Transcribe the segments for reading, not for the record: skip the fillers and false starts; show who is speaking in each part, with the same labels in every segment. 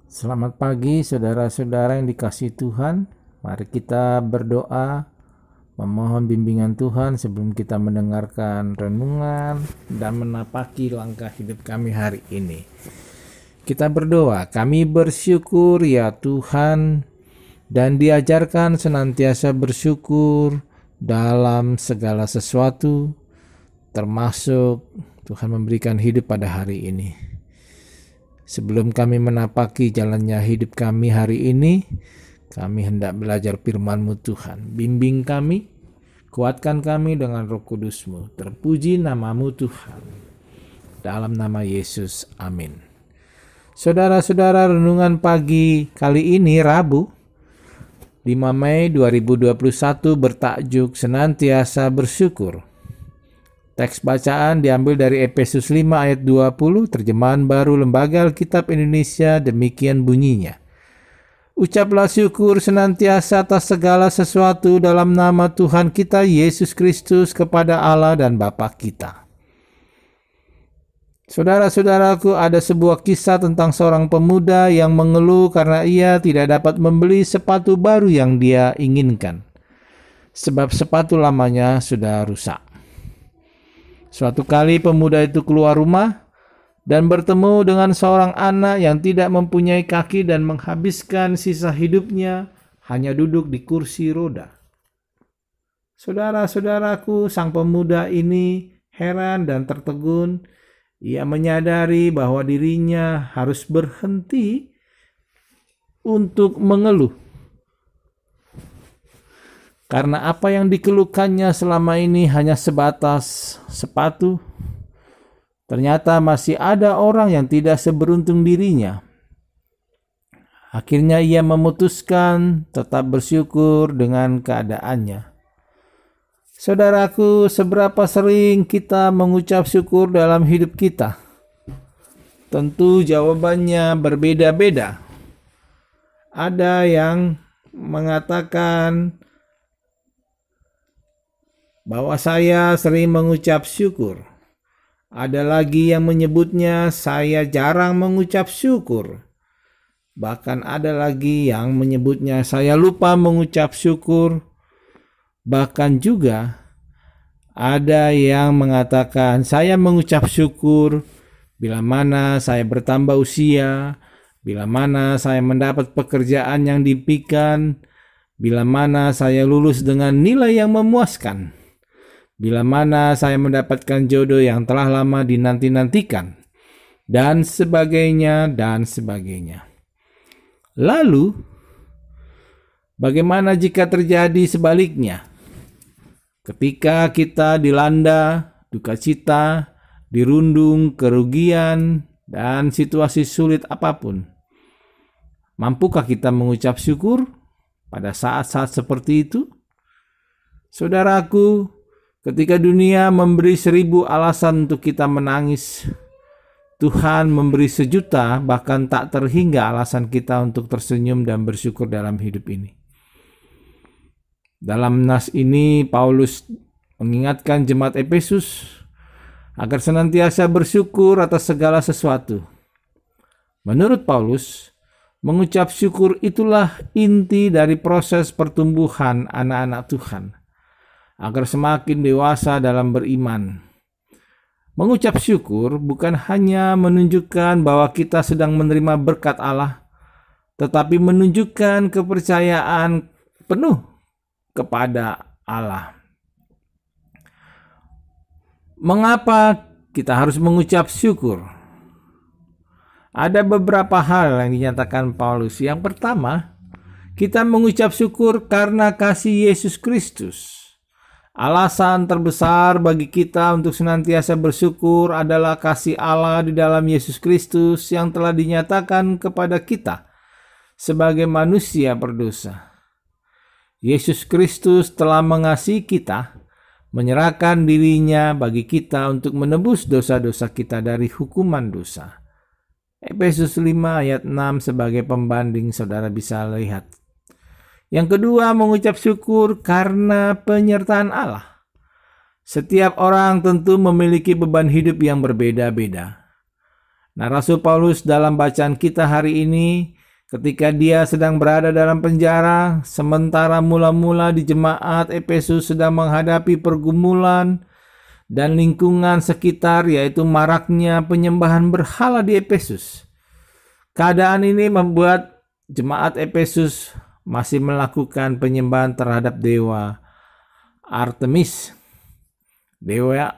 Speaker 1: Selamat pagi saudara-saudara yang dikasihi Tuhan. Mari kita berdoa, memohon bimbingan Tuhan sebelum kita mendengarkan renungan dan menapaki langkah hidup kami hari ini. Kita berdoa, kami bersyukur ya Tuhan, dan diajarkan senantiasa bersyukur dalam segala sesuatu, termasuk Tuhan memberikan hidup pada hari ini. Sebelum kami menapaki jalannya hidup kami hari ini, kami hendak belajar firman-Mu Tuhan. Bimbing kami, kuatkan kami dengan Roh Kudus-Mu. Terpuji nama-Mu Tuhan. Dalam nama Yesus, amin. Saudara-saudara, renungan pagi kali ini Rabu, 5 Mei 2021 bertajuk Senantiasa Bersyukur. Teks bacaan diambil dari Efesus 5 ayat 20, terjemahan baru Lembaga Alkitab Indonesia, demikian bunyinya. Ucaplah syukur senantiasa atas segala sesuatu dalam nama Tuhan kita Yesus Kristus kepada Allah dan Bapa kita. Saudara-saudaraku, ada sebuah kisah tentang seorang pemuda yang mengeluh karena ia tidak dapat membeli sepatu baru yang dia inginkan, sebab sepatu lamanya sudah rusak. Suatu kali pemuda itu keluar rumah dan bertemu dengan seorang anak yang tidak mempunyai kaki dan menghabiskan sisa hidupnya hanya duduk di kursi roda. Saudara-saudaraku, sang pemuda ini heran dan tertegun. Ia menyadari bahwa dirinya harus berhenti untuk mengeluh, karena apa yang dikeluhkannya selama ini hanya sebatas sepatu. Ternyata masih ada orang yang tidak seberuntung dirinya. Akhirnya ia memutuskan tetap bersyukur dengan keadaannya. Saudaraku, seberapa sering kita mengucap syukur dalam hidup kita? Tentu jawabannya berbeda-beda. Ada yang mengatakan bahwa saya sering mengucap syukur. Ada lagi yang menyebutnya saya jarang mengucap syukur. Bahkan ada lagi yang menyebutnya saya lupa mengucap syukur. Bahkan juga ada yang mengatakan saya mengucap syukur bila mana saya bertambah usia, bila mana saya mendapat pekerjaan yang diimpikan, bila mana saya lulus dengan nilai yang memuaskan, bila mana saya mendapatkan jodoh yang telah lama dinanti-nantikan, dan sebagainya, dan sebagainya. Lalu, bagaimana jika terjadi sebaliknya? Ketika kita dilanda duka cita, dirundung kerugian, dan situasi sulit apapun, mampukah kita mengucap syukur pada saat-saat seperti itu? Saudaraku, ketika dunia memberi 1000 alasan untuk kita menangis, Tuhan memberi 1.000.000 bahkan tak terhingga alasan kita untuk tersenyum dan bersyukur dalam hidup ini. Dalam nas ini, Paulus mengingatkan jemaat Efesus agar senantiasa bersyukur atas segala sesuatu. Menurut Paulus, mengucap syukur itulah inti dari proses pertumbuhan anak-anak Tuhan, agar semakin dewasa dalam beriman. Mengucap syukur bukan hanya menunjukkan bahwa kita sedang menerima berkat Allah, tetapi menunjukkan kepercayaan penuh kepada Allah. Mengapa kita harus mengucap syukur? Ada beberapa hal yang dinyatakan Paulus. Yang pertama, kita mengucap syukur karena kasih Yesus Kristus. Alasan terbesar bagi kita untuk senantiasa bersyukur adalah kasih Allah di dalam Yesus Kristus yang telah dinyatakan kepada kita sebagai manusia berdosa. Yesus Kristus telah mengasihi kita, menyerahkan dirinya bagi kita untuk menebus dosa-dosa kita dari hukuman dosa. Efesus 5 ayat 6 sebagai pembanding saudara bisa lihat. Yang kedua, mengucap syukur karena penyertaan Allah. Setiap orang tentu memiliki beban hidup yang berbeda-beda. Nah, Rasul Paulus dalam bacaan kita hari ini ketika dia sedang berada dalam penjara, sementara mula-mula di jemaat Efesus sedang menghadapi pergumulan dan lingkungan sekitar, yaitu maraknya penyembahan berhala di Efesus. Keadaan ini membuat jemaat Efesus masih melakukan penyembahan terhadap dewa Artemis. Dewa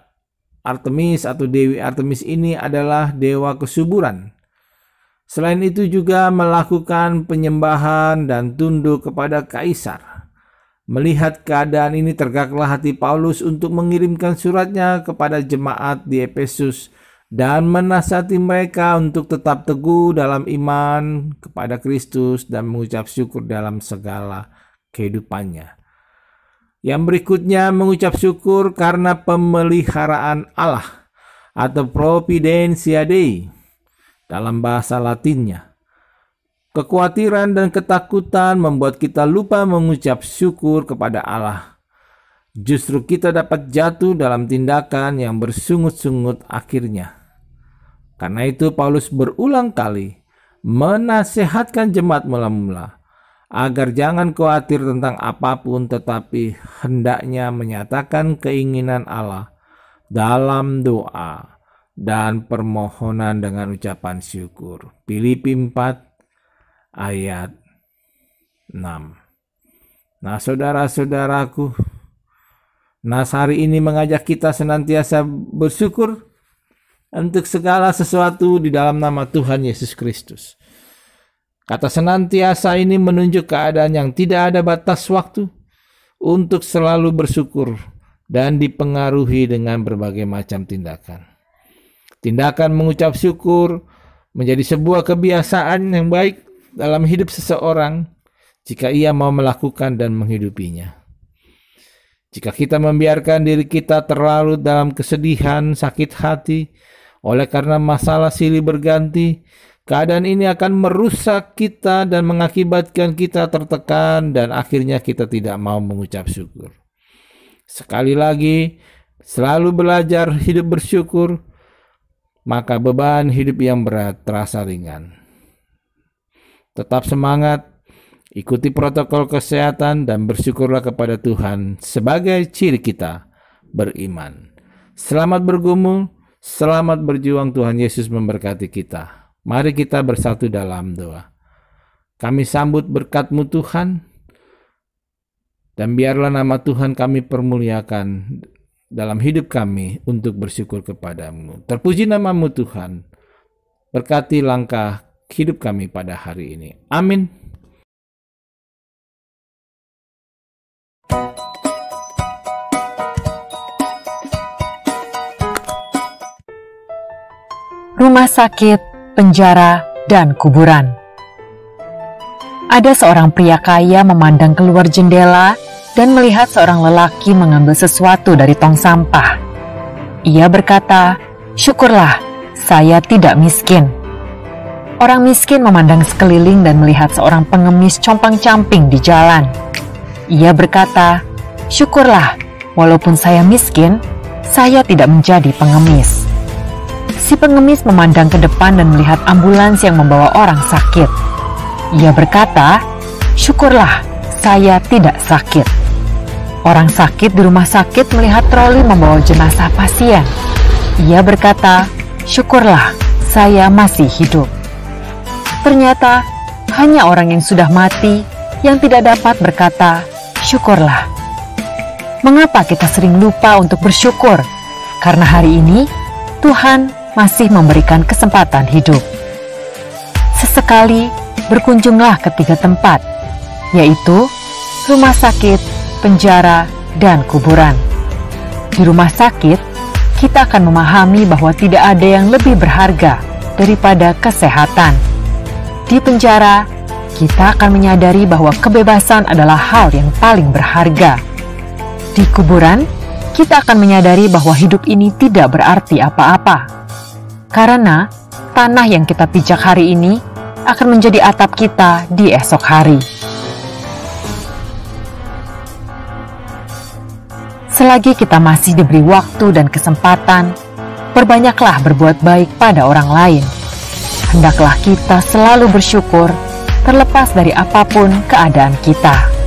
Speaker 1: Artemis atau Dewi Artemis ini adalah dewa kesuburan. Selain itu juga melakukan penyembahan dan tunduk kepada kaisar. Melihat keadaan ini, tergeraklah hati Paulus untuk mengirimkan suratnya kepada jemaat di Efesus dan menasihati mereka untuk tetap teguh dalam iman kepada Kristus dan mengucap syukur dalam segala kehidupannya. Yang berikutnya, mengucap syukur karena pemeliharaan Allah atau Providentia Dei dalam bahasa Latinnya. Kekhawatiran dan ketakutan membuat kita lupa mengucap syukur kepada Allah. Justru kita dapat jatuh dalam tindakan yang bersungut-sungut akhirnya. Karena itu Paulus berulang kali menasihatkan jemaat mula-mula agar jangan khawatir tentang apapun, tetapi hendaknya menyatakan keinginan Allah dalam doa dan permohonan dengan ucapan syukur. Filipi 4 ayat 6. Nah, saudara-saudaraku, Nas hari ini mengajak kita senantiasa bersyukur untuk segala sesuatu di dalam nama Tuhan Yesus Kristus. Kata senantiasa ini menunjuk keadaan yang tidak ada batas waktu untuk selalu bersyukur dan dipengaruhi dengan berbagai macam tindakan. Tindakan mengucap syukur menjadi sebuah kebiasaan yang baik dalam hidup seseorang jika ia mau melakukan dan menghidupinya. Jika kita membiarkan diri kita terlalu dalam kesedihan, sakit hati oleh karena masalah silih berganti, keadaan ini akan merusak kita dan mengakibatkan kita tertekan dan akhirnya kita tidak mau mengucap syukur. Sekali lagi, selalu belajar hidup bersyukur, maka beban hidup yang berat terasa ringan. Tetap semangat, ikuti protokol kesehatan dan bersyukurlah kepada Tuhan sebagai ciri kita beriman. Selamat bergumul, selamat berjuang. Tuhan Yesus memberkati kita. Mari kita bersatu dalam doa. Kami sambut berkat-Mu Tuhan, dan biarlah nama Tuhan kami permuliakan dalam hidup kami untuk bersyukur kepada-Mu. Terpuji nama-Mu Tuhan. Berkati langkah hidup kami pada hari ini. Amin.
Speaker 2: Rumah sakit, penjara, dan kuburan. Ada seorang pria kaya memandang keluar jendela dan melihat seorang lelaki mengambil sesuatu dari tong sampah. Ia berkata, "Syukurlah, saya tidak miskin." Orang miskin memandang sekeliling dan melihat seorang pengemis compang-camping di jalan. Ia berkata, "Syukurlah, walaupun saya miskin, saya tidak menjadi pengemis." Si pengemis memandang ke depan dan melihat ambulans yang membawa orang sakit. Ia berkata, "Syukurlah, saya tidak sakit." Orang sakit di rumah sakit melihat troli membawa jenazah pasien. Ia berkata, "Syukurlah, saya masih hidup." Ternyata, hanya orang yang sudah mati yang tidak dapat berkata, "Syukurlah." Mengapa kita sering lupa untuk bersyukur? Karena hari ini, Tuhan masih memberikan kesempatan hidup. Sesekali berkunjunglah ke 3 tempat, yaitu rumah sakit, penjara, dan kuburan. Di rumah sakit, kita akan memahami bahwa tidak ada yang lebih berharga daripada kesehatan. Di penjara, kita akan menyadari bahwa kebebasan adalah hal yang paling berharga. Di kuburan, kita akan menyadari bahwa hidup ini tidak berarti apa-apa. Karena tanah yang kita pijak hari ini akan menjadi atap kita di esok hari. Selagi kita masih diberi waktu dan kesempatan, perbanyaklah berbuat baik pada orang lain. Hendaklah kita selalu bersyukur terlepas dari apapun keadaan kita.